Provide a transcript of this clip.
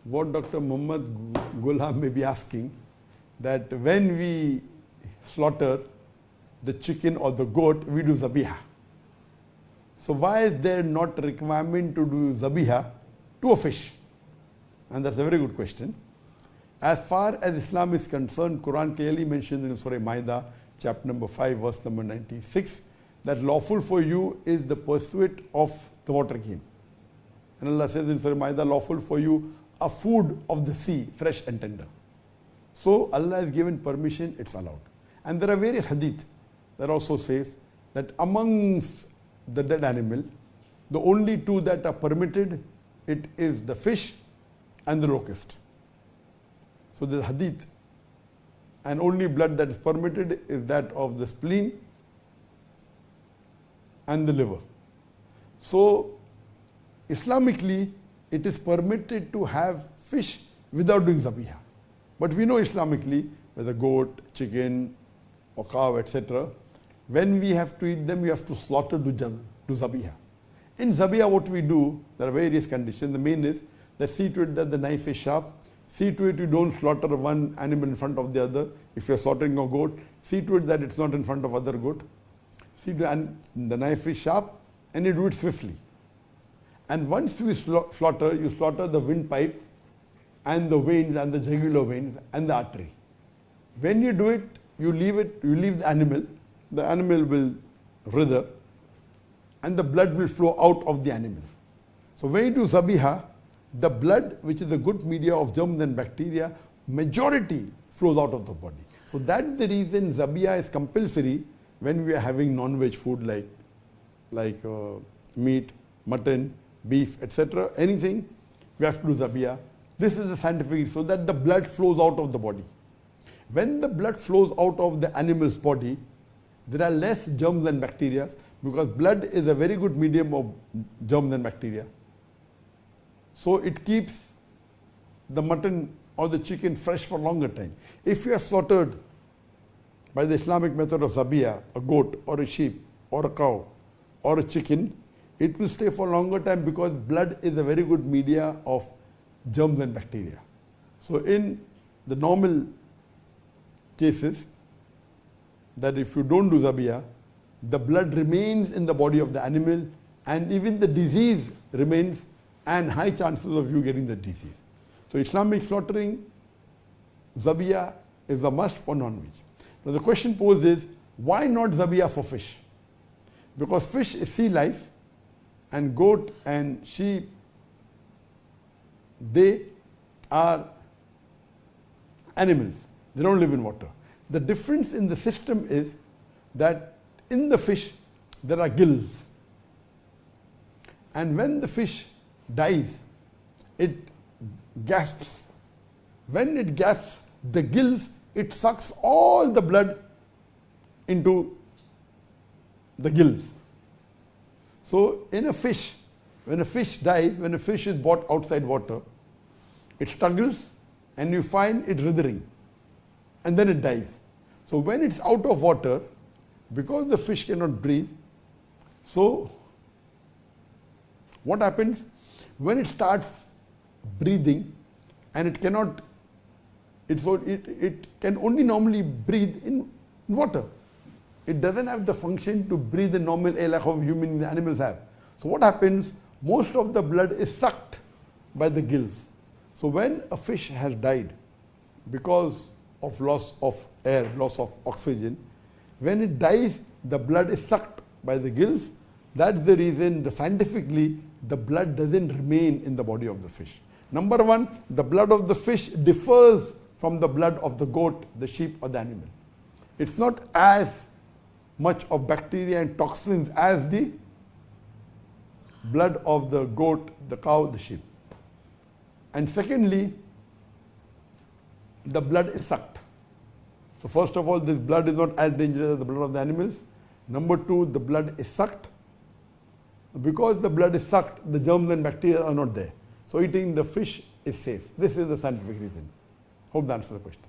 what Dr. Muhammad Gulham may be asking, that when we slaughter the chicken or the goat, we do zabiha. So why is there not a requirement to do zabiha to a fish? And that's a very good question. As far as Islam is concerned, Quran clearly mentions in Surah Ma'idah, chapter number 5, verse number 96, that lawful for you is the pursuit of the water game. And Allah says in Surah Ma'idah, lawful for you a food of the sea, fresh and tender. So Allah has given permission, it's allowed. And there are various hadith that also says that amongst the dead animal, the only two that are permitted, it is the fish and the locust. So the hadith, and only blood that is permitted is that of the spleen and the liver. So Islamically, it is permitted to have fish without doing zabiha. But we know Islamically, whether goat, chicken, or cow, etc., when we have to eat them, we have to slaughter to zabiha. In zabiha, what we do, there are various conditions. The main is that see to it that the knife is sharp. See to it you don't slaughter one animal in front of the other. If you are slaughtering a goat, see to it that it's not in front of other goat. See to and the knife is sharp and you do it swiftly. And once you slaughter the windpipe and the veins and the jugular veins and the artery. When you do it, you leave the animal will writher and the blood will flow out of the animal. So when you do zabiha, the blood, which is a good media of germs and bacteria, majority flows out of the body. So that's the reason zabiha is compulsory when we are having non-veg food like meat, mutton, beef, etc. Anything, we have to do zabiha. This is the scientific, so that the blood flows out of the body. When the blood flows out of the animal's body, there are less germs and bacteria, because blood is a very good medium of germs and bacteria. So it keeps the mutton or the chicken fresh for longer time. If you have slaughtered by the Islamic method of zabiya, a goat or a sheep or a cow or a chicken, it will stay for a longer time because blood is a very good media of germs and bacteria. So in the normal cases, that if you don't do zabiya, the blood remains in the body of the animal and even the disease remains and high chances of you getting the disease. So Islamic slaughtering, zabiya is a must for non-veg. Now the question posed is, why not zabiya for fish? Because fish is sea life and goat and sheep, they are animals. They don't live in water. The difference in the system is that in the fish there are gills. And when the fish dies, it gasps. When it gasps, the gills, it sucks all the blood into the gills. So in a fish, when a fish dies, when a fish is brought outside water, it struggles and you find it writhing and then it dies. So when it's out of water, because the fish cannot breathe, so what happens? When it starts breathing and it cannot, it can only normally breathe in water. It doesn't have the function to breathe the normal air like how human animals have. So what happens? Most of the blood is sucked by the gills. So when a fish has died because of loss of air, loss of oxygen, when it dies, the blood is sucked by the gills. That's the reason scientifically the blood doesn't remain in the body of the fish. Number one, the blood of the fish differs from the blood of the goat, the sheep or the animal. It's not as much of bacteria and toxins as the blood of the goat, the cow, the sheep. And secondly, the blood is sucked. So first of all, this blood is not as dangerous as the blood of the animals. Number two, the blood is sucked. Because the blood is sucked, the germs and bacteria are not there. So eating the fish is safe. This is the scientific reason. Hope that answers the question.